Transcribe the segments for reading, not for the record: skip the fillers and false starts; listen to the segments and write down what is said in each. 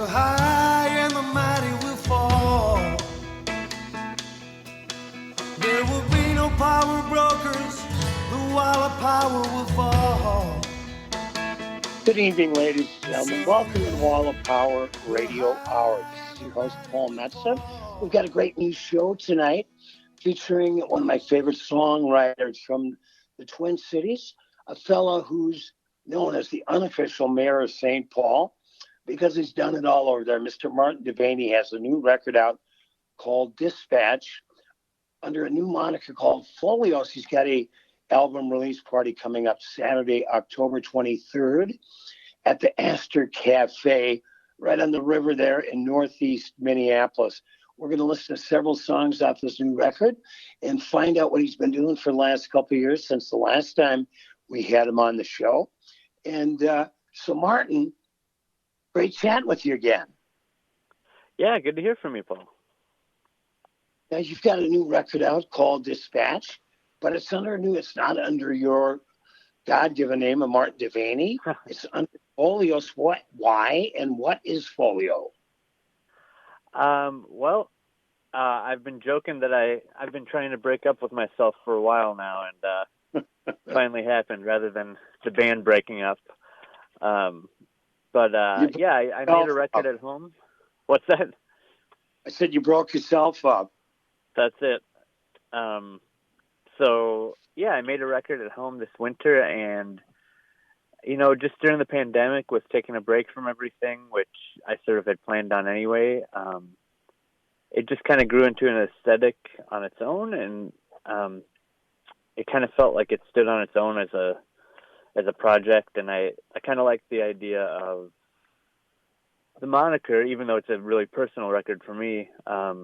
will high and the mighty will fall. There will be no power brokers, the wall of power will fall. Good evening, ladies and gentlemen. Welcome to the Wall of Power Radio Hour. This is your host, Paul Metsa. We've got a great new show tonight featuring one of my favorite songwriters from the Twin Cities, a fellow who's known as the unofficial mayor of St. Paul because he's done it all over there. Mr. Martin Devaney has a new record out called Dispatch under a new moniker called Folios. He's got a album release party coming up Saturday, October 23rd at the Astor Cafe right on the river there in northeast Minneapolis. We're going to listen to several songs off this new record and find out what he's been doing for the last couple of years since the last time we had him on the show. And so, Martin, great chatting with you again. Yeah, good to hear from you, Paul. Now, you've got a new record out called Dispatch, but it's not under your God-given name of Martin Devaney. It's under Folios. Why, and what is Folio? I've been joking that I've been trying to break up with myself for a while now, and finally happened rather than the band breaking up. I made a record at home. What's that? I said you broke yourself up. That's it. I made a record at home this winter, and, just during the pandemic was taking a break from everything, which I sort of had planned on anyway. It just kind of grew into an aesthetic on its own, and it kind of felt like it stood on its own as a project, and I kind of liked the idea of the moniker, even though it's a really personal record for me. I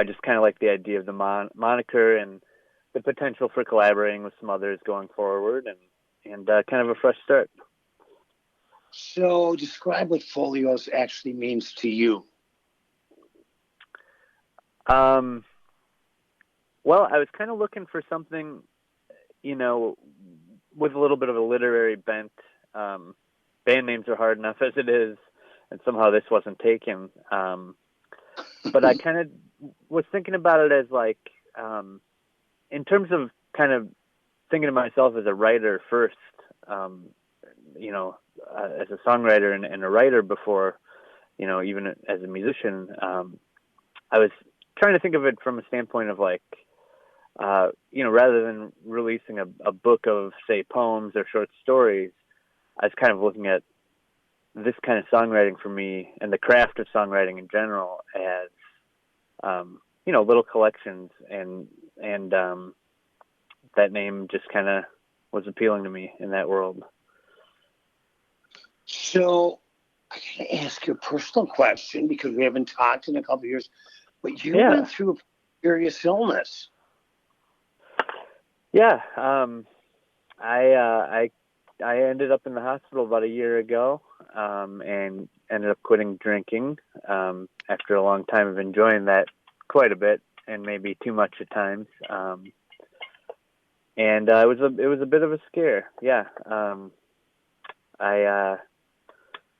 just kind of like the idea of the moniker and the potential for collaborating with some others going forward, and kind of a fresh start. So describe what Folios actually means to you. I was kind of looking for something, with a little bit of a literary bent. Band names are hard enough as it is, and somehow this wasn't taken. But I kind of was thinking about it as like, in terms of kind of thinking of myself as a writer first, as a songwriter and a writer before, even as a musician, I was trying to think of it from a standpoint of like, rather than releasing a book of, say, poems or short stories, I was kind of looking at this kind of songwriting for me and the craft of songwriting in general as, little collections, and that name just kind of was appealing to me in that world. So I got to ask you a personal question because we haven't talked in a couple of years, but you went through a serious illness. Yeah. I ended up in the hospital about a year ago, and ended up quitting drinking, after a long time of enjoying that quite a bit, and maybe too much at times. It was a bit of a scare. Yeah. I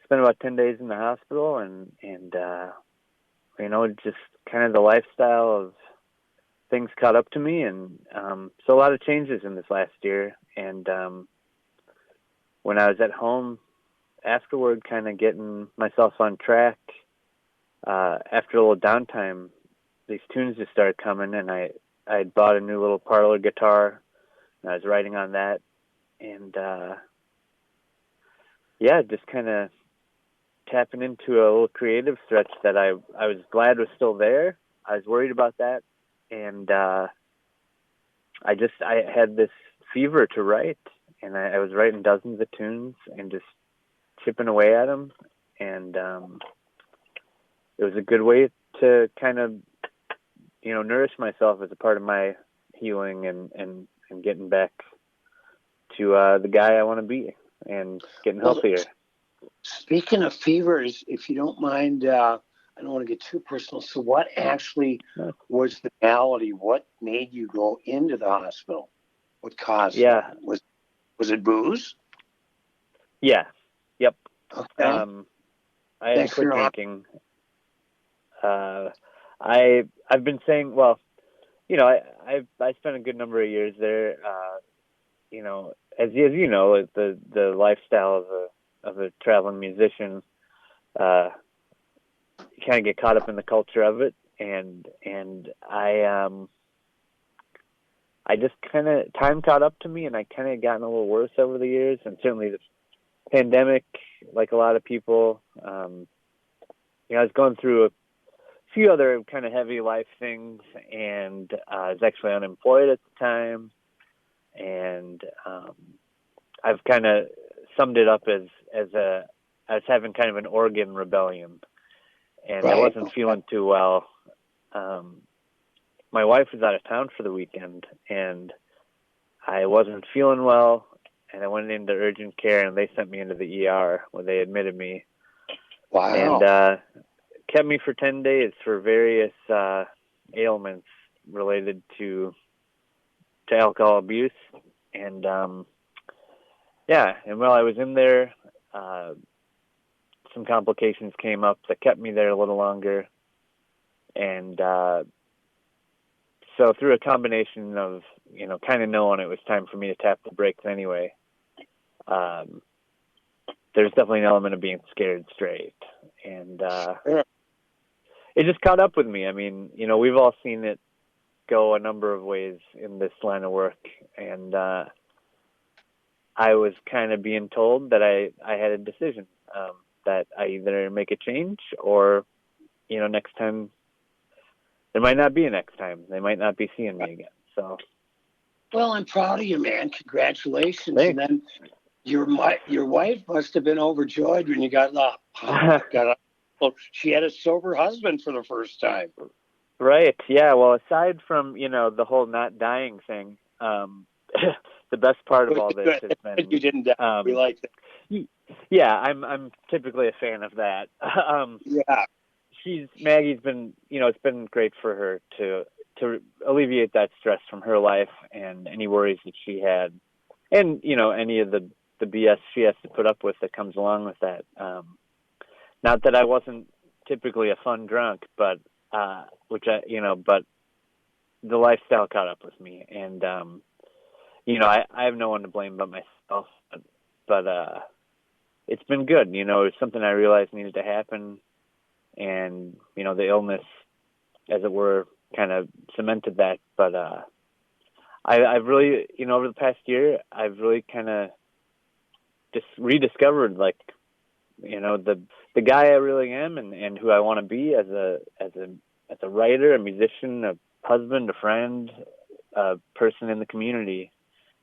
spent about 10 days in the hospital, and just kind of the lifestyle of things caught up to me, and so a lot of changes in this last year. And when I was at home afterward, kind of getting myself on track, after a little downtime, these tunes just started coming, and I had bought a new little parlor guitar, and I was writing on that, and just kind of tapping into a little creative stretch that I was glad was still there. I was worried about that, and I had this fever to write, and I was writing dozens of tunes and just chipping away at them, and it was a good way to kind of nourish myself as a part of my healing and getting back to the guy I want to be and getting healthier. Speaking of fevers, if you don't mind, I don't want to get too personal. So what actually was the malady? What made you go into the hospital? What caused it? Was it booze? Yeah. Yep. Okay. I had Thanks for quit your drinking. I've been saying, well, I spent a good number of years there. As you know, the lifestyle of a traveling musician, you kind of get caught up in the culture of it, and I just kind of, time caught up to me, and I kind of gotten a little worse over the years, and certainly the pandemic, like a lot of people, I was going through a few other kind of heavy life things, and I was actually unemployed at the time, and I've kind of summed it up as I was having kind of an organ rebellion, and I wasn't feeling too well. My wife was out of town for the weekend, and I wasn't feeling well, and I went into urgent care, and they sent me into the ER where they admitted me. Wow. And kept me for 10 days for various ailments related to alcohol abuse. And and while I was in there, some complications came up that kept me there a little longer. And so through a combination of, kind of knowing it was time for me to tap the brakes anyway, there's definitely an element of being scared straight. And it just caught up with me. I mean, we've all seen it go a number of ways in this line of work. And I was kind of being told that I had a decision, that I either make a change or, next time, there might not be a next time. They might not be seeing me again. So, well, I'm proud of you, man. Congratulations. Thanks. And then your wife must have been overjoyed when you got up. Well, she had a sober husband for the first time. Right. Yeah. Well, aside from, the whole not dying thing, the best part of all this has been, you didn't die. We like that. Yeah, I'm typically a fan of that. Yeah. Maggie's been, it's been great for her to alleviate that stress from her life and any worries that she had, and any of the BS she has to put up with that comes along with that. Not that I wasn't typically a fun drunk, but but the lifestyle caught up with me, and I have no one to blame but myself. But it's been good. It was something I realized needed to happen. And, the illness, as it were, kind of cemented that. But I've really, over the past year, I've really kind of just rediscovered, like, the guy I really am and who I want to be as a writer, a musician, a husband, a friend, a person in the community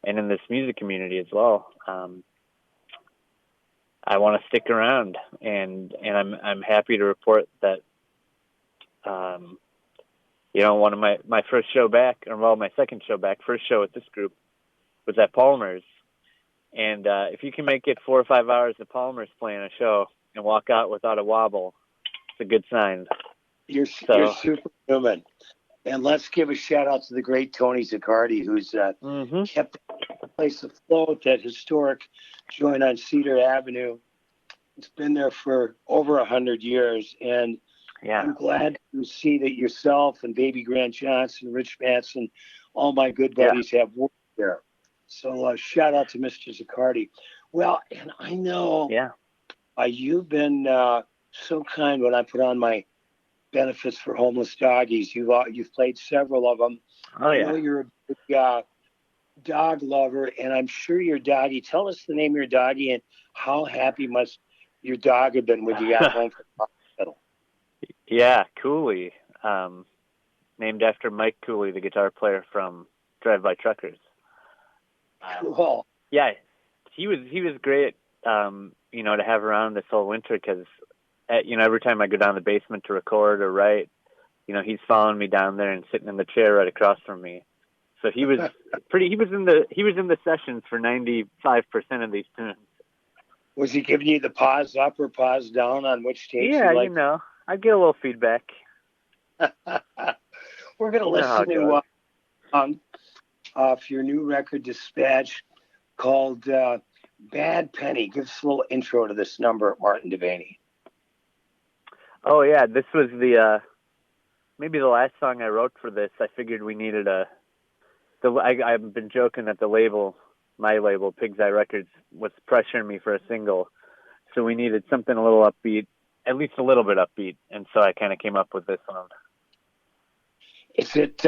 and in this music community as well. I want to stick around, and I'm happy to report that, one of my first show back, or well, my second show back, first show with this group was at Palmer's. And if you can make it 4 or 5 hours of Palmer's playing a show and walk out without a wobble, it's a good sign. You're superhuman. And let's give a shout out to the great Tony Zaccardi, who's kept the place afloat, that historic joint on Cedar Avenue. It's been there for over 100 years. And I'm glad to see that yourself and Baby Grant Johnson, Rich Manson, all my good buddies have worked there. So shout out to Mr. Zaccardi. Well, and I know you've been so kind when I put on my benefits for homeless doggies. You've played several of them. I know you're a big dog lover, and I'm sure your doggy, tell us the name of your doggy and how happy must your dog have been when you got home from the hospital. Yeah, Cooley, named after Mike Cooley, the guitar player from Drive-By Truckers. Cool. Yeah, he was great, to have around this whole winter, because every time I go down the basement to record or write, he's following me down there and sitting in the chair right across from me. So he was he was in the sessions for 95% of these tunes. Was he giving you the pause up or pause down on which takes? Yeah, I get a little feedback. We're going to listen to your new record, Dispatch, called Bad Penny. Give us a little intro to this number, Martin Devaney. Oh yeah, this was the maybe the last song I wrote for this. I figured we needed I've been joking that my label, Pig's Eye Records, was pressuring me for a single, so we needed something a little upbeat, at least a little bit upbeat, and so I kind of came up with this one. Is it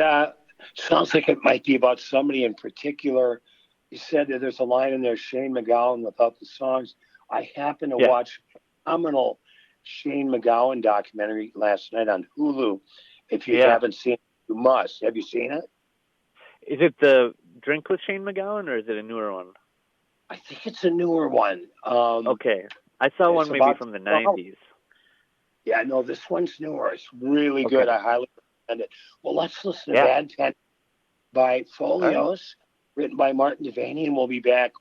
sounds like it might be about somebody in particular? You said that there's a line in there, Shane MacGowan without the songs. I happened to watch a phenomenal Shane MacGowan documentary last night on Hulu. If you haven't seen it, you must. Have you seen it? Is it the Drink with Shane MacGowan, or is it a newer one? I think it's a newer one. Okay. I saw one maybe from the 90s. Yeah, no, this one's newer. It's really good. I highly recommend it. Well, let's listen to Bad Pen by Folios, written by Martin Devaney, and we'll be back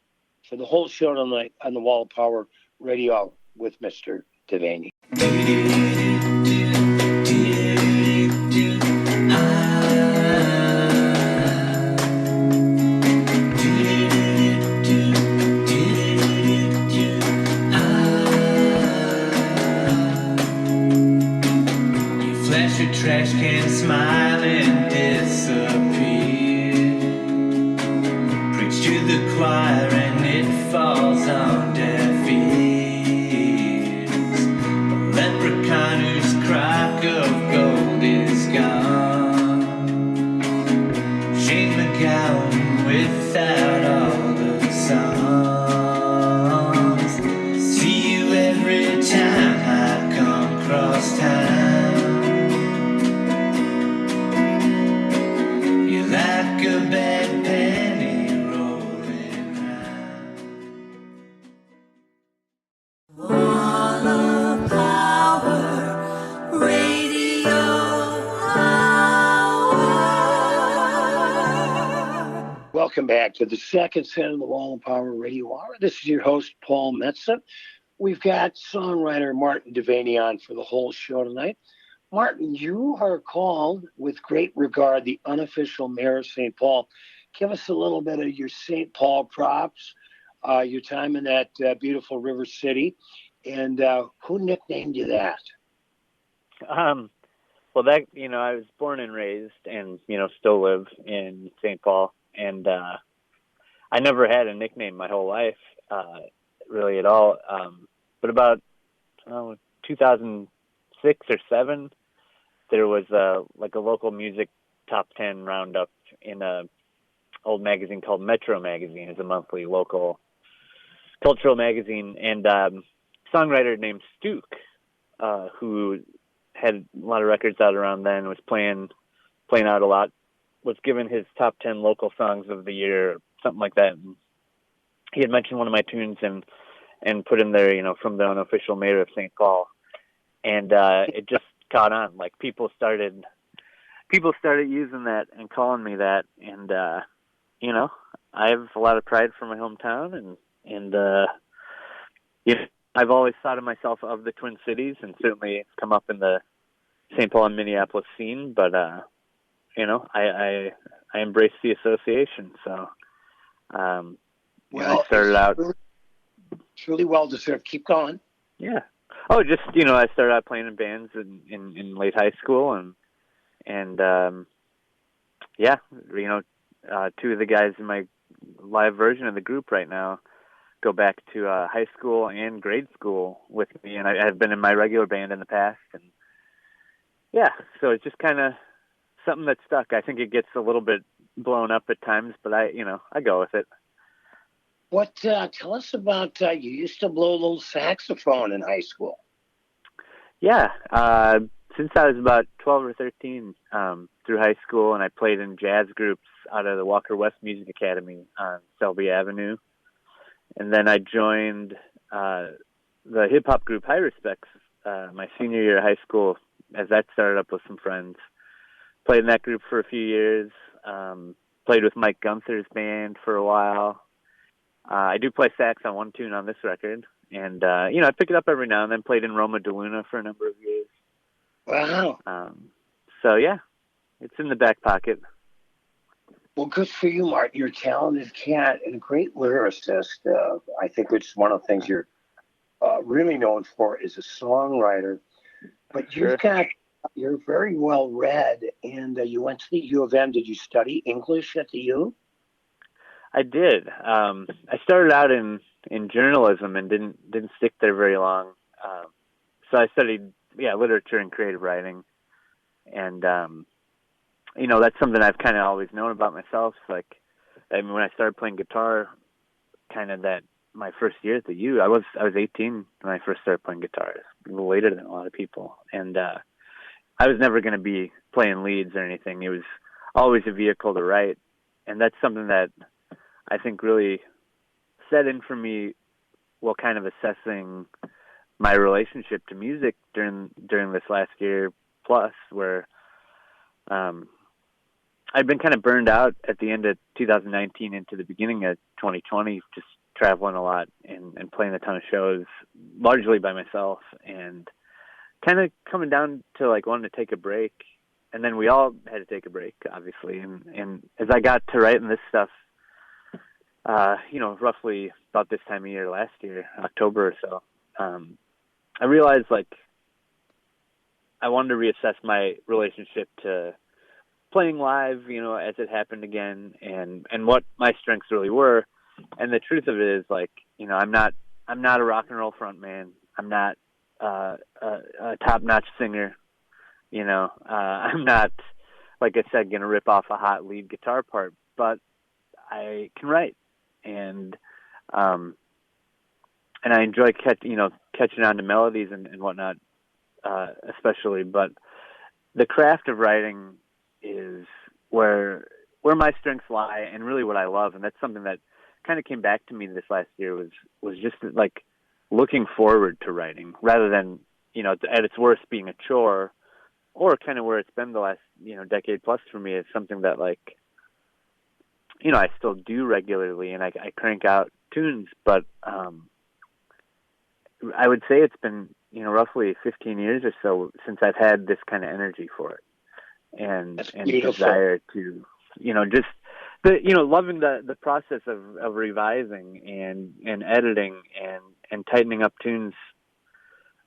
for the whole show tonight on the Wall of Power Radio with Mr. Devaney. Trash can smile and disappear. Preach to the choir and it falls on deaf ears. A leprechaun whose crock of gold is gone. Shane MacGowan without all the songs. See you every time I come cross town. Like a bad penny rolling round. Wall of Power Radio Hour. Welcome back to the second set of the Wall of Power Radio Hour. This is your host, Paul Metsa. We've got songwriter Martin Devaney on for the whole show tonight. Martin, you are called, with great regard, the unofficial mayor of St. Paul. Give us a little bit of your St. Paul props, your time in that beautiful river city, and who nicknamed you that? Well, that, I was born and raised and, still live in St. Paul. And I never had a nickname my whole life, really at all. But about 2006 or 7, there was a local music top 10 roundup in a old magazine called Metro Magazine. It's a monthly local cultural magazine, and songwriter named Stuke, who had a lot of records out around then, was playing out a lot, was given his top 10 local songs of the year, something like that. And he had mentioned one of my tunes and put in there, from the unofficial mayor of St. Paul, and it just caught on. Like people started using that and calling me that, and I have a lot of pride for my hometown, and I've always thought of myself of the Twin Cities, and certainly it's come up in the St. Paul and Minneapolis scene, but I embrace the association. So I started out truly well deserved. Keep going. Yeah. Oh, just, I started out playing in bands in late high school, and two of the guys in my live version of the group right now go back to high school and grade school with me, and I've been in my regular band in the past, and so it's just kind of something that stuck. I think it gets a little bit blown up at times, but I go with it. What? Tell us about, you used to blow a little saxophone in high school. Yeah. Since I was about 12 or 13, through high school, and I played in jazz groups out of the Walker West Music Academy on Selby Avenue. And then I joined the hip-hop group High Respects my senior year of high school, as that started up with some friends. Played in that group for a few years. Played with Mike Gunther's band for a while. I do play sax on one tune on this record, and I pick it up every now and then. Played in Roma de Luna for a number of years. Wow. So yeah, it's in the back pocket. Well, good for you, Martin. You're a talented cat and a great lyricist. I think it's one of the things you're really known for is a songwriter. But Sure. you're very well read, and you went to the U of M. Did you study English at the U? I did. I started out in journalism and didn't stick there very long. So I studied literature and creative writing, and that's something I've kind of always known about myself. Like, I mean, when I started playing guitar, kind of that my first year at the U, I was 18 when I first started playing guitar, a little later than a lot of people, and I was never going to be playing leads or anything. It was always a vehicle to write, and that's something that I think really set in for me while kind of assessing my relationship to music during this last year plus, where I'd been kind of burned out at the end of 2019 into the beginning of 2020, just traveling a lot and playing a ton of shows, largely by myself, and kind of coming down to like wanting to take a break. And then we all had to take a break, obviously. And as I got to writing this stuff, roughly about this time of year last year, October or so, I realized like I wanted to reassess my relationship to playing live, as it happened again, and what my strengths really were. And the truth of it is, like, I'm not a rock and roll front man. I'm not a top-notch singer. I'm not, like I said, going to rip off a hot lead guitar part, but I can write, and I enjoy catching on to melodies and whatnot, especially. But the craft of writing is where my strengths lie, and really what I love, and that's something that kind of came back to me this last year was just like looking forward to writing rather than at its worst being a chore, or kind of where it's been the last decade plus for me is something that like I still do regularly, and I crank out tunes, but I would say it's been roughly 15 years or so since I've had this kind of energy for it, and desire to just loving the process of revising and editing and tightening up tunes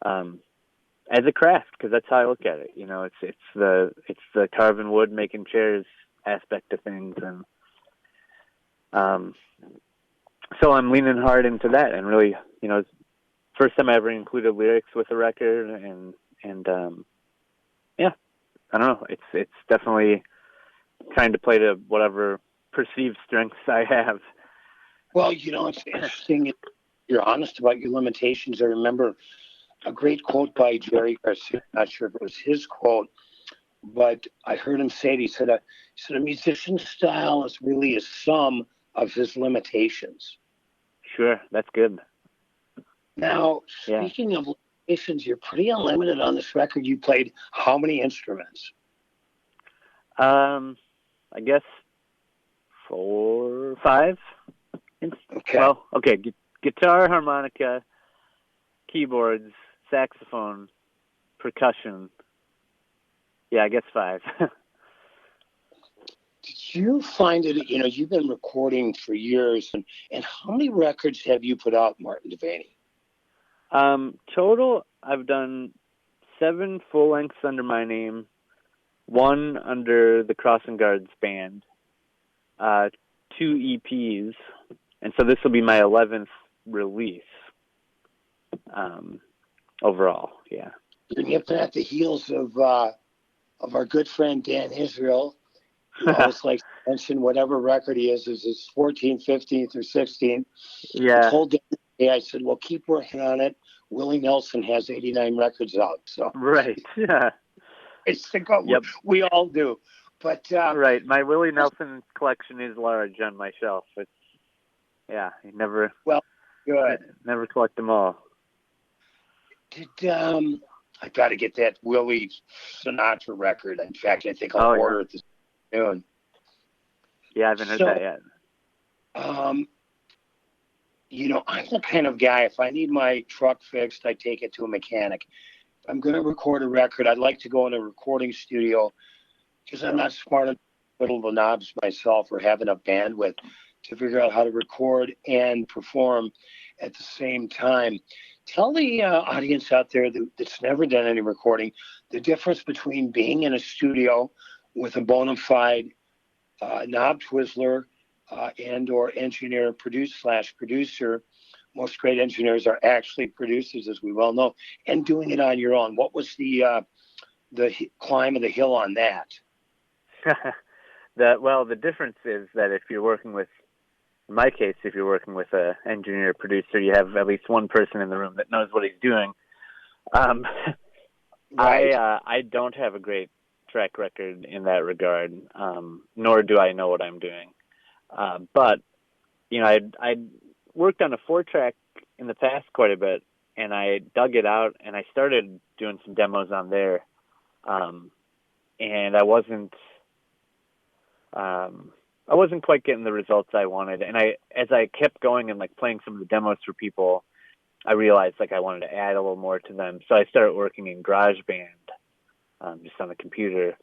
as a craft, because that's how I look at it. It's the carving wood, making chairs aspect of things, and so I'm leaning hard into that, and really first time I ever included lyrics with a record, and I don't know, it's definitely trying to play to whatever perceived strengths I have. Well, it's interesting. You're honest about your limitations. I remember a great quote by Jerry Garcia. I'm not sure if it was his quote, but I heard him say it. He said a musician's style is really a sum of his limitations. Sure, that's good. Now, speaking of limitations, you're pretty unlimited on this record. You played how many instruments? I guess 4, 5. Okay. Well, okay, guitar, harmonica, keyboards, saxophone, percussion. Yeah, I guess 5. Did you find it, you've been recording for years, and how many records have you put out, Martin Devaney? Total, I've done 7 full lengths under my name, 1 under the Crossing Guards band, 2 EPs, and so this will be my 11th release. Overall, yeah. You're nipping at the heels of our good friend Dan Israel, who always likes to mention whatever record he is his 14th, 15th, or 16th. Yeah. I told Dan, I said, well, keep working on it. Willie Nelson has 89 records out. So right, yeah. It's the go. Yep. We all do. But right, my Willie Nelson collection is large on my shelf. It's never good. Never collect them all. Did I got to get that Willie Sinatra record? In fact, I think I'll order it this afternoon. Yeah, I haven't heard that yet. I'm the kind of guy, if I need my truck fixed, I take it to a mechanic. If I'm going to record a record, I'd like to go in a recording studio, because I'm not smart enough to fiddle the knobs myself or have enough bandwidth to figure out how to record and perform at the same time. Tell the audience out there that's never done any recording the difference between being in a studio with a bona fide knob twizzler and or engineer producer. Most great engineers are actually producers, as we well know, and doing it on your own. What was the climb of the hill on that? The difference is that if you're working with, in my case, if you're working with an engineer producer, you have at least one person in the room that knows what he's doing. Right. I don't have a great track record in that regard, nor do I know what I'm doing. But I worked on a 4-track in the past quite a bit, and I dug it out and I started doing some demos on there. And I wasn't quite getting the results I wanted. And as I kept going and like playing some of the demos for people, I realized like I wanted to add a little more to them. So I started working in GarageBand, just on the computer.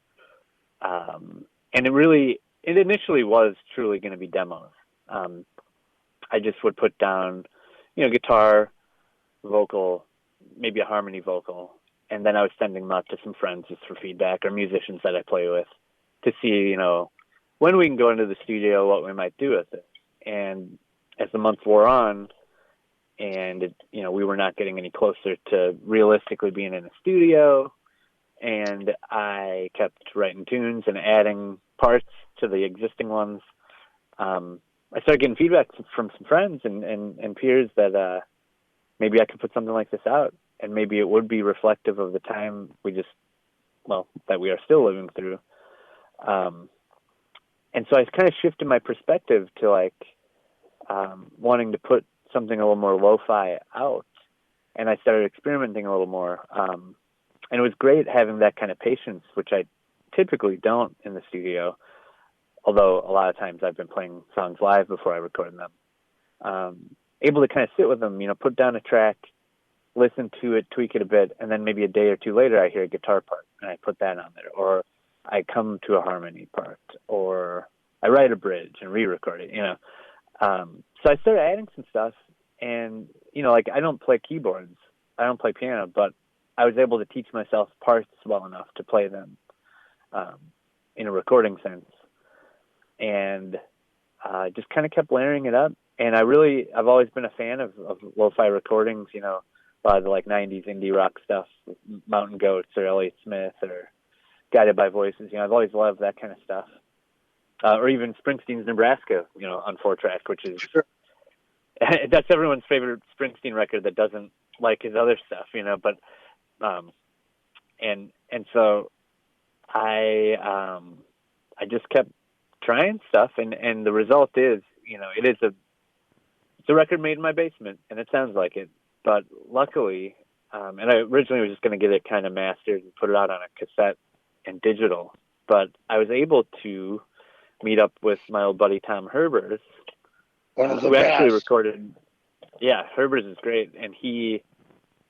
And it initially was truly going to be demos. I just would put down, guitar, vocal, maybe a harmony vocal. And then I was sending them out to some friends just for feedback, or musicians that I play with, to see, when we can go into the studio, what we might do with it. And as the months wore on, and we were not getting any closer to realistically being in a studio, and I kept writing tunes and adding parts to the existing ones. I started getting feedback from some friends and peers that maybe I could put something like this out, and maybe it would be reflective of the time that we are still living through. And so I kind of shifted my perspective to wanting to put something a little more lo-fi out, and I started experimenting a little more. And it was great having that kind of patience, which I typically don't in the studio, although a lot of times I've been playing songs live before I record them. Able to kind of sit with them, put down a track, listen to it, tweak it a bit, and then maybe a day or two later I hear a guitar part and I put that on there, or I come to a harmony part, or I write a bridge and re-record it, So I started adding some stuff, and, I don't play keyboards, I don't play piano, but I was able to teach myself parts well enough to play them in a recording sense, and just kind of kept layering it up. And I've always been a fan of lo-fi recordings, a lot of the 90s indie rock stuff, Mountain Goats or Elliott Smith or Guided by Voices. I've always loved that kind of stuff. Or even Springsteen's Nebraska, on 4-track, which is, Sure. That's everyone's favorite Springsteen record that doesn't like his other stuff, but, and so I just kept trying stuff, and the result is, it's a record made in my basement, and it sounds like it, but luckily, and I originally was just going to get it kind of mastered and put it out on a cassette and digital, but I was able to meet up with my old buddy Tom Herbers, who actually recorded. Yeah, Herbers is great, and I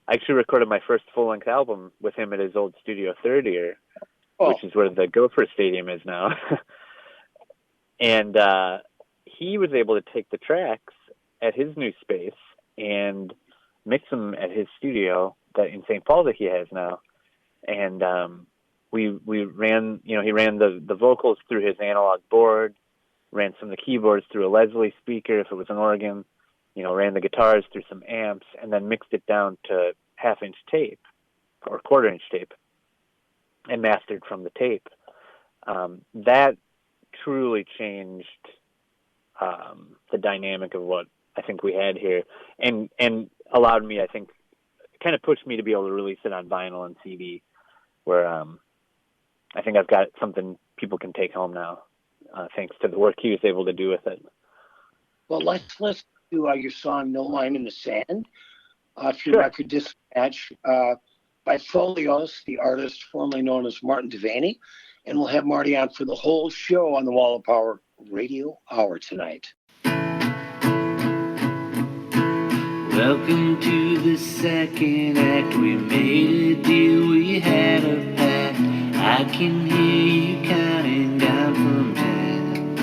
actually recorded my first full-length album with him at his old studio, Third Ear, which is where the Gopher Stadium is now. And he was able to take the tracks at his new space and mix them at his studio in St. Paul that he has now. And we ran, he ran the vocals through his analog board, ran some of the keyboards through a Leslie speaker if it was an organ, ran the guitars through some amps, and then mixed it down to 1/2-inch tape or 1/4-inch tape and mastered from the tape. That truly changed the dynamic of what I think we had here, and allowed me, I think, kind of pushed me to be able to release it on vinyl and CD, where I think I've got something people can take home now, thanks to the work he was able to do with it. Well, let's listen to your song "No Line in the Sand" off your Sure. record Dispatch by Folios, the artist formerly known as Martin Devaney. And we'll have Marty on for the whole show on the Wall of Power Radio Hour tonight. Welcome to the second act. We made a deal, we had a pact. I can hear you counting down from 10.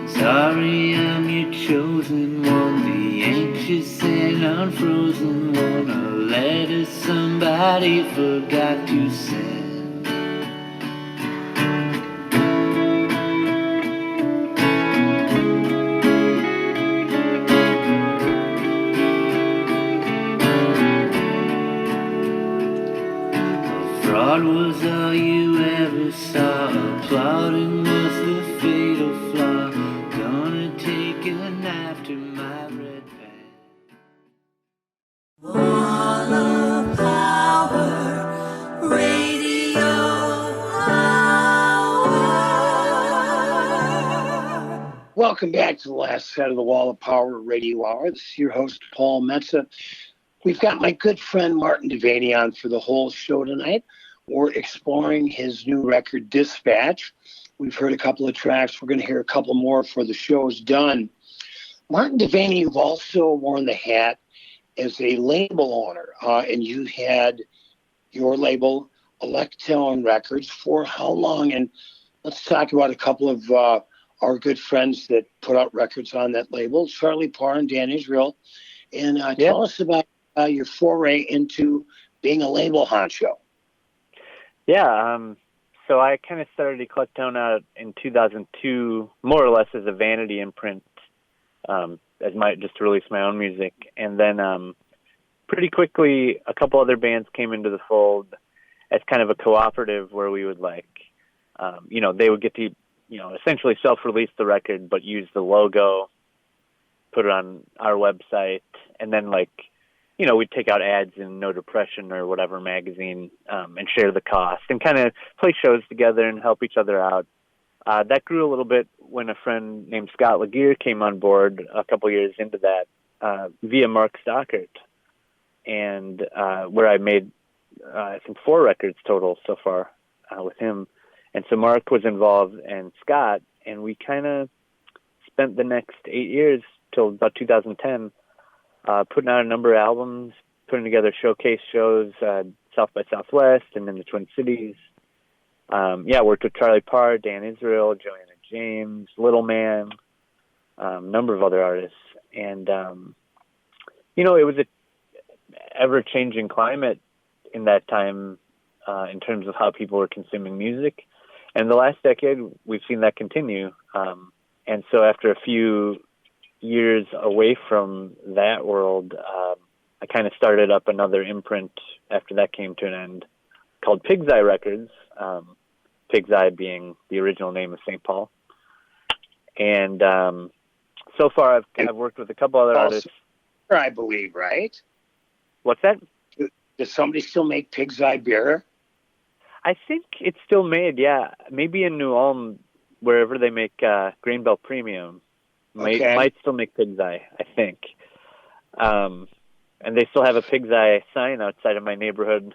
Sorry, I'm your chosen one, the anxious and unfrozen one, a letter somebody forgot to send. Fraud was all you ever saw. Applauding was the fatal flaw. Gonna take a knife to my red pants. Wall of Power Radio Hour. Welcome back to the last set of the Wall of Power Radio Hour. This is your host, Paul Metsa. We've got my good friend Martin Devaney on for the whole show tonight. We're exploring his new record, Dispatch. We've heard a couple of tracks. We're going to hear a couple more before the show's done. Martin Devaney, you've also worn the hat as a label owner, and you had your label, Electone Records, for how long? And let's talk about a couple of our good friends that put out records on that label, Charlie Parr and Dan Israel. And tell us about your foray into being a label honcho. Yeah, so I kind of started Electone out in 2002, more or less as a vanity imprint, as just to release my own music. And then pretty quickly, a couple other bands came into the fold as kind of a cooperative where we would they would get to, essentially self-release the record, but use the logo, put it on our website, and then we'd take out ads in No Depression or whatever magazine and share the cost and kind of play shows together and help each other out. That grew a little bit when a friend named Scott Laguerre came on board a couple years into that via Mark Stockert, and where I made, I think, 4 records total so far with him. And so Mark was involved and Scott, and we kind of spent the next 8 years till about 2010 putting out a number of albums, putting together showcase shows, South by Southwest and in the Twin Cities. Worked with Charlie Parr, Dan Israel, Joanna James, Little Man, number of other artists. And, it was a ever-changing climate in that time in terms of how people were consuming music. And the last decade, we've seen that continue. And so after a few years away from that world, I kind of started up another imprint after that came to an end called Pig's Eye Records, Pig's Eye being the original name of St. Paul. And so far I've worked with a couple other artists. I believe, right? What's that? Does somebody still make Pig's Eye beer? I think it's still made, yeah. Maybe in New Ulm, wherever they make Grain Belt Premium. Might still make Pig's Eye, I think. And they still have a Pig's Eye sign outside of my neighborhood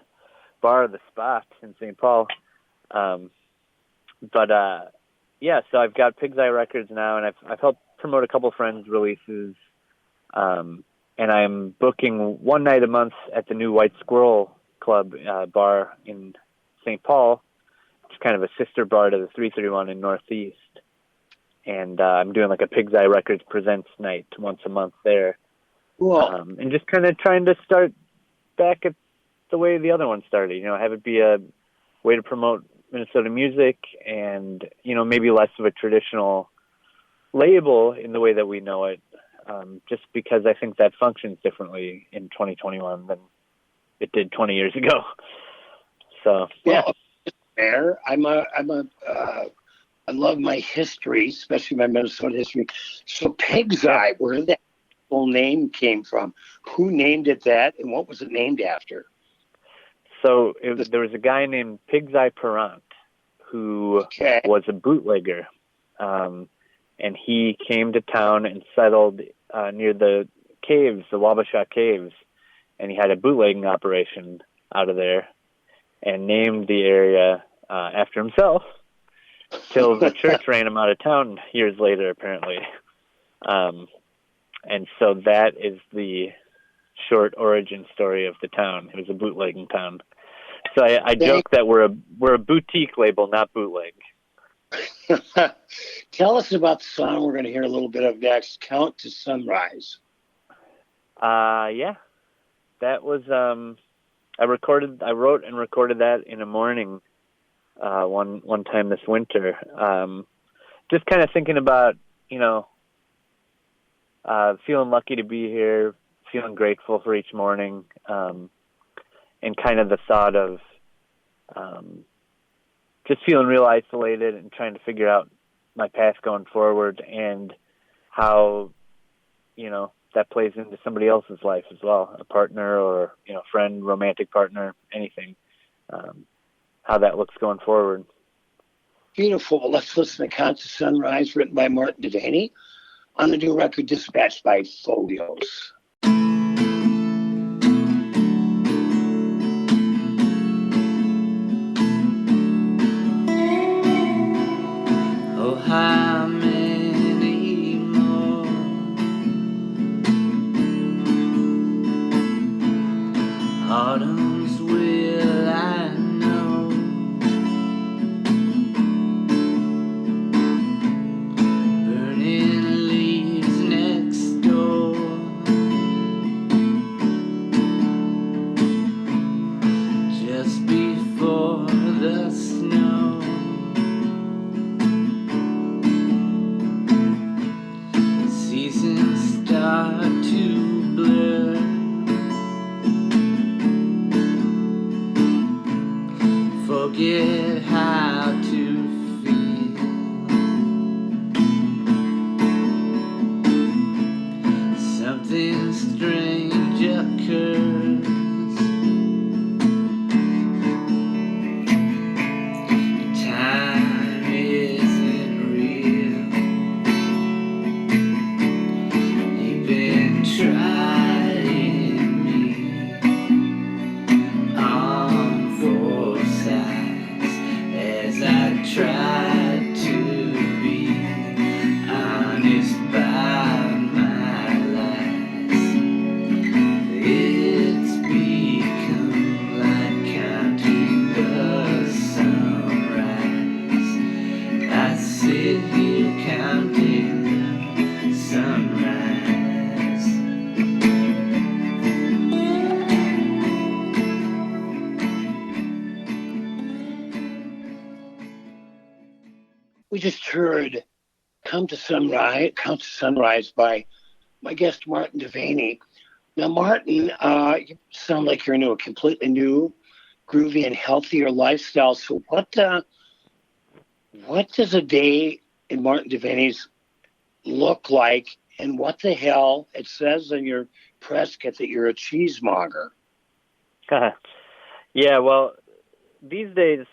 bar, The Spot in St. Paul. So I've got Pig's Eye Records now, and I've helped promote a couple friends' releases. And I'm booking one night a month at the new White Squirrel Club bar in St. Paul, which is kind of a sister bar to the 331 in Northeast. And I'm doing a Pig's Eye Records Presents night once a month there. Cool. And just kind of trying to start back at the way the other one started, have it be a way to promote Minnesota music and, maybe less of a traditional label in the way that we know it, just because I think that functions differently in 2021 than it did 20 years ago. So, yeah. Well, fair. I love my history, especially my Minnesota history. So Pig's Eye, where did that full name came from? Who named it that, and what was it named after? So there was a guy named Pig's Eye Perrant who was a bootlegger, and he came to town and settled near the caves, the Wabasha Caves, and he had a bootlegging operation out of there and named the area after himself. Till the church ran him out of town years later, apparently. And so that is the short origin story of the town. It was a bootlegging town. So I joke that we're a boutique label, not bootleg. Tell us about the song we're going to hear a little bit of next, Count to Sunrise. Yeah, that was, I wrote and recorded that in a morning, one time this winter. Just kind of thinking about, feeling lucky to be here, feeling grateful for each morning, and kind of the thought of, just feeling real isolated and trying to figure out my path going forward and how, that plays into somebody else's life as well, a partner or, friend, romantic partner, anything, how that looks going forward. Beautiful. Well, let's listen to Count to Sunrise, written by Martin Devaney, on the new record dispatched by Folios. Oh, how many more autumns will I know? Burning leaves next door, just before the snow. Seasons start to blur, forget how to feel. Something strange occurs. Time isn't real. You've been trying me on both sides as I try to be honest by my lies. It's become like counting the sunrise. I sit here counting the sunrise. We just heard Count to Sunrise by my guest, Martin Devaney. Now, Martin, you sound like you're into a completely new, groovy, and healthier lifestyle. So what does a day in Martin Devaney's look like, and what the hell? It says in your press kit that you're a cheesemonger. Yeah, well, these days,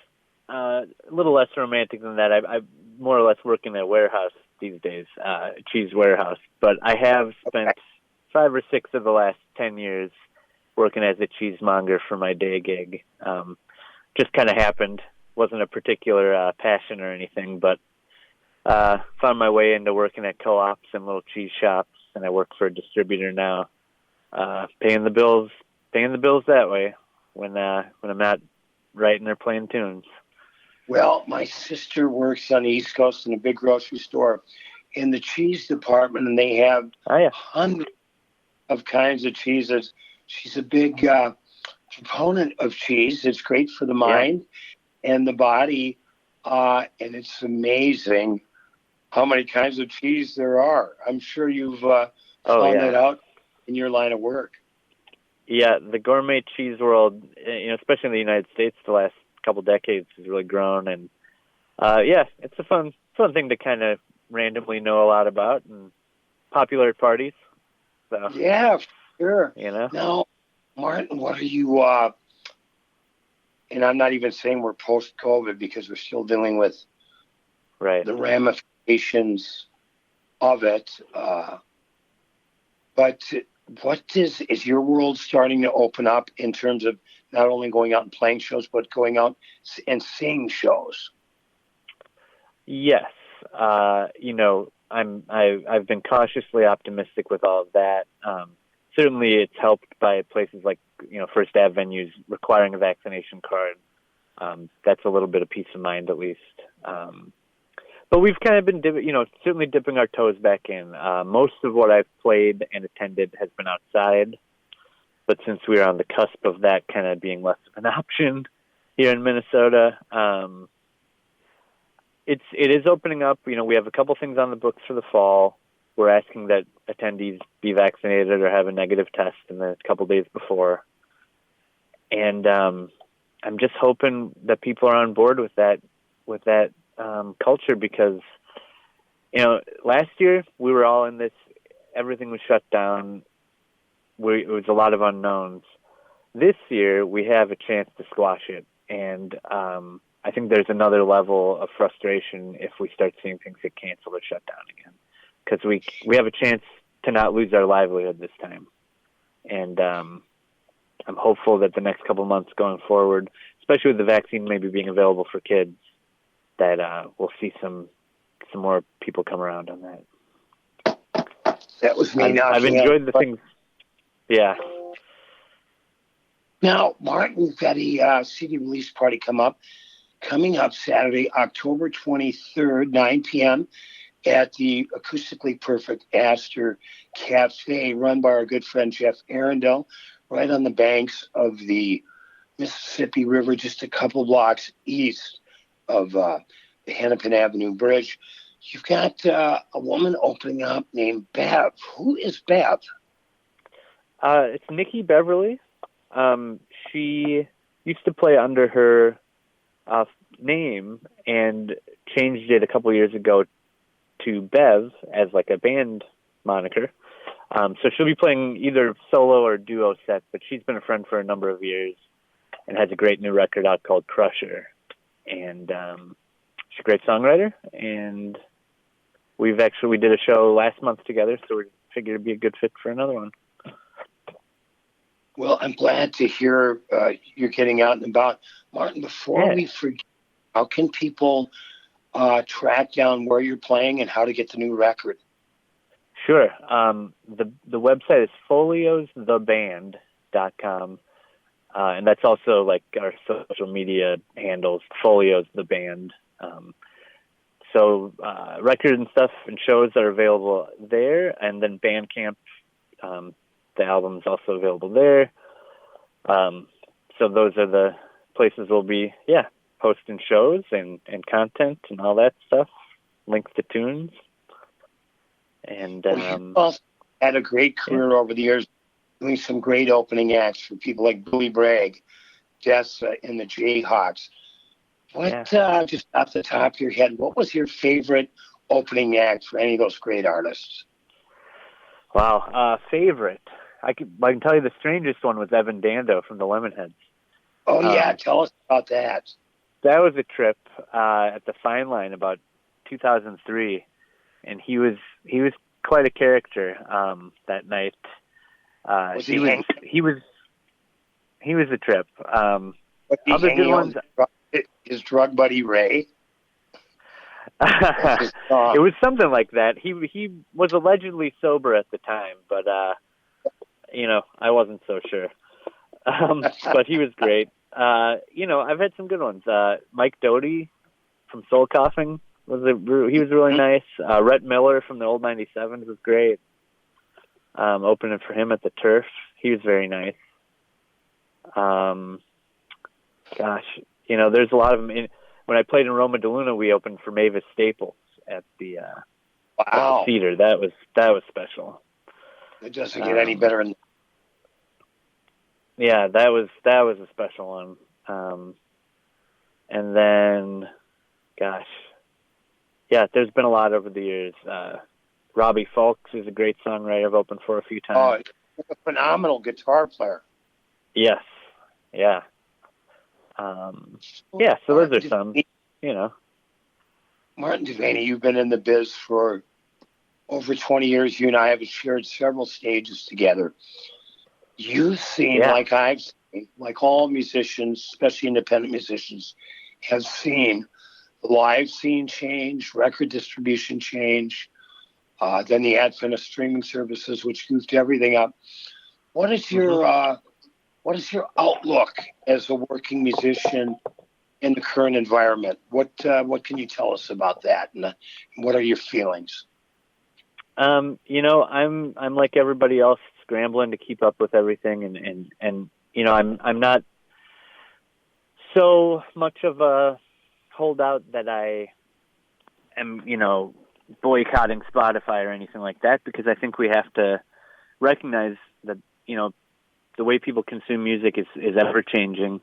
a little less romantic than that. I more or less work in a warehouse these days, cheese warehouse. But I have spent 5 or 6 of the last 10 years working as a cheesemonger for my day gig. Just kind of happened. Wasn't a particular passion or anything, but found my way into working at co-ops and little cheese shops, and I work for a distributor now, paying the bills that way when I'm not writing or playing tunes. Well, my sister works on the East Coast in a big grocery store in the cheese department, and they have hundreds of kinds of cheeses. She's a big proponent of cheese. It's great for the mind and the body, and it's amazing how many kinds of cheese there are. I'm sure you've found that out in your line of work. Yeah, the gourmet cheese world, especially in the United States, the last couple decades has really grown, and it's a fun thing to kind of randomly know a lot about, and popular at parties. So yeah, sure. Now, Martin, what are you? And I'm not even saying we're post-COVID because we're still dealing with the ramifications of it. But what is your world starting to open up in terms of not only going out and playing shows, but going out and seeing shows? Yes. I've been cautiously optimistic with all of that. Certainly it's helped by places like, First Ave venues requiring a vaccination card. That's a little bit of peace of mind, at least. But we've kind of been, certainly dipping our toes back in. Most of what I've played and attended has been outside. But since we are on the cusp of that kind of being less of an option here in Minnesota, it is opening up. We have a couple things on the books for the fall. We're asking that attendees be vaccinated or have a negative test in the couple days before. And I'm just hoping that people are on board with that culture, because, last year we were all in this, everything was shut down. It was a lot of unknowns. This year we have a chance to squash it. And I think there's another level of frustration if we start seeing things get canceled or shut down again, because we have a chance to not lose our livelihood this time. And I'm hopeful that the next couple months going forward, especially with the vaccine maybe being available for kids, that we'll see some more people come around on that. That was me. I've enjoyed the things. Yeah. Now, Martin, we've got a CD release party coming up Saturday, October 23rd, 9 p.m. at the Acoustically Perfect Astor Cafe, run by our good friend Jeff Arundel, right on the banks of the Mississippi River, just a couple blocks east of the Hennepin Avenue Bridge. You've got a woman opening up named Bev. Who is Bev? It's Nikki Beverly. She used to play under her name and changed it a couple years ago to Bev as like a band moniker. So she'll be playing either solo or duo sets, but she's been a friend for a number of years and has a great new record out called Crusher. And she's a great songwriter, and we did a show last month together, so we figured it'd be a good fit for another one. Well, I'm glad to hear you're getting out and about. Martin, before we forget, how can people track down where you're playing and how to get the new record? Sure. The website is foliostheband.com. And that's also like our social media handles, Folios the Band. So records and stuff and shows are available there, and then Bandcamp, the album's also available there. So those are the places we'll be, posting shows and content and all that stuff, links to tunes. And you've also had a great career over the years, doing some great opening acts for people like Billy Bragg, Jess, and the Jayhawks. Just off the top of your head, what was your favorite opening act for any of those great artists? Wow, favorite. I can tell you the strangest one was Evan Dando from the Lemonheads. Oh yeah, tell us about that. That was a trip at the Fine Line about 2003, and he was quite a character that night. He was a trip. Other good ones. His drug buddy Ray. It was something like that. He was allegedly sober at the time, but I wasn't so sure. But he was great. I've had some good ones. Mike Doty from Soul Coughing he was really nice. Rhett Miller from the Old 97s was great. Opening for him at the Turf, he was very nice. There's a lot of them. When I played in Roma de Luna, we opened for Mavis Staples at the theater. That was special. It doesn't get any better. Yeah, that was a special one. And then, there's been a lot over the years. Robbie Fulks is a great songwriter I've opened for a few times. Oh, he's a phenomenal guitar player. Yes. Yeah. So those are some, Martin Devaney, you've been in the biz for over 20 years. You and I have shared several stages together. You've seen, like I've seen, like all musicians, especially independent musicians, have seen the live scene change, record distribution change, then the advent of streaming services, which goofed everything up. What is your outlook as a working musician in the current environment. What can you tell us about that, and what are your feelings? You know, I'm like everybody else, scrambling to keep up with everything, and you know, I'm not so much of a holdout that I am, you know, boycotting Spotify or anything like that, because I think we have to recognize that, you know, the way people consume music is ever changing.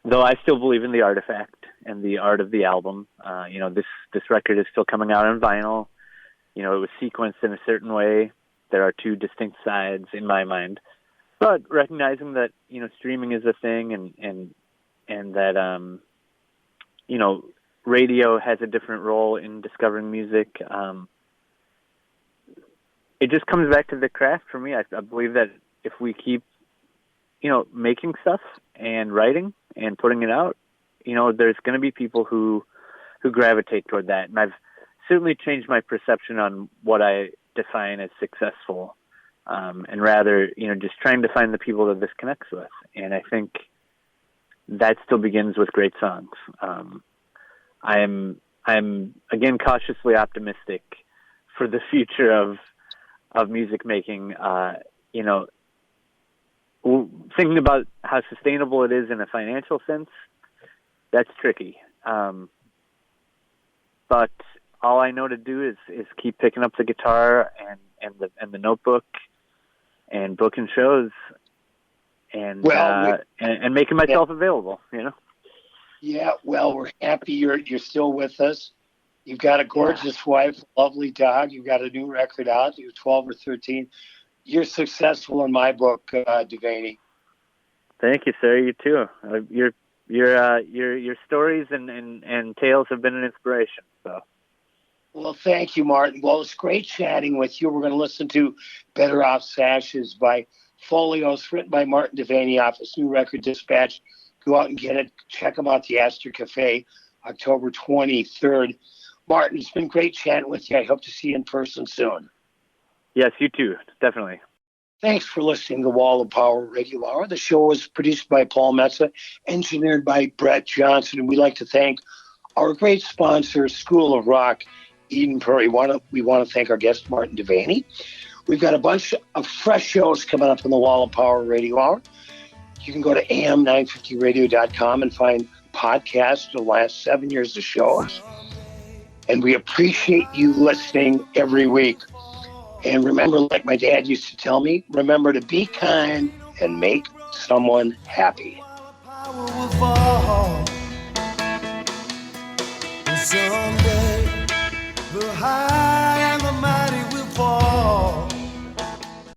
Though I still believe in the artifact and the art of the album. You know, this record is still coming out on vinyl. You know, it was sequenced in a certain way. There are two distinct sides in my mind. But recognizing that, you know, streaming is a thing, and that you know, radio has a different role in discovering music. It just comes back to the craft for me. I believe that if we keep, you know, making stuff and writing and putting it out, you know, there's going to be people who gravitate toward that. And I've certainly changed my perception on what I define as successful, and rather, you know, just trying to find the people that this connects with. And I think that still begins with great songs. I'm again cautiously optimistic for the future of music making. You know, thinking about how sustainable it is in a financial sense, that's tricky. But all I know to do is keep picking up the guitar and the notebook and booking shows and making myself available, you know? Yeah, well, we're happy you're still with us. You've got a gorgeous wife, lovely dog. You've got a new record out. You're 12 or 13. You're successful in my book, Devaney. Thank you, sir. You too. Your stories and tales have been an inspiration. So. Well, thank you, Martin. Well, it's great chatting with you. We're going to listen to Better Off Sashes by Folios, written by Martin Devaney off his new record, Dispatch. Go out and get it. Check them out, the Astor Cafe, October 23rd. Martin, it's been great chatting with you. I hope to see you in person soon. Yes, you too. Definitely. Thanks for listening to Wall of Power Radio Hour. The show was produced by Paul Metsa, engineered by Brett Johnson. And we'd like to thank our great sponsor, School of Rock, Eden Prairie. We want to thank our guest, Martin Devaney. We've got a bunch of fresh shows coming up on the Wall of Power Radio Hour. You can go to am950radio.com and find podcasts of the last 7 years of shows. And we appreciate you listening every week. And remember, like my dad used to tell me, remember to be kind and make someone happy. Someday the high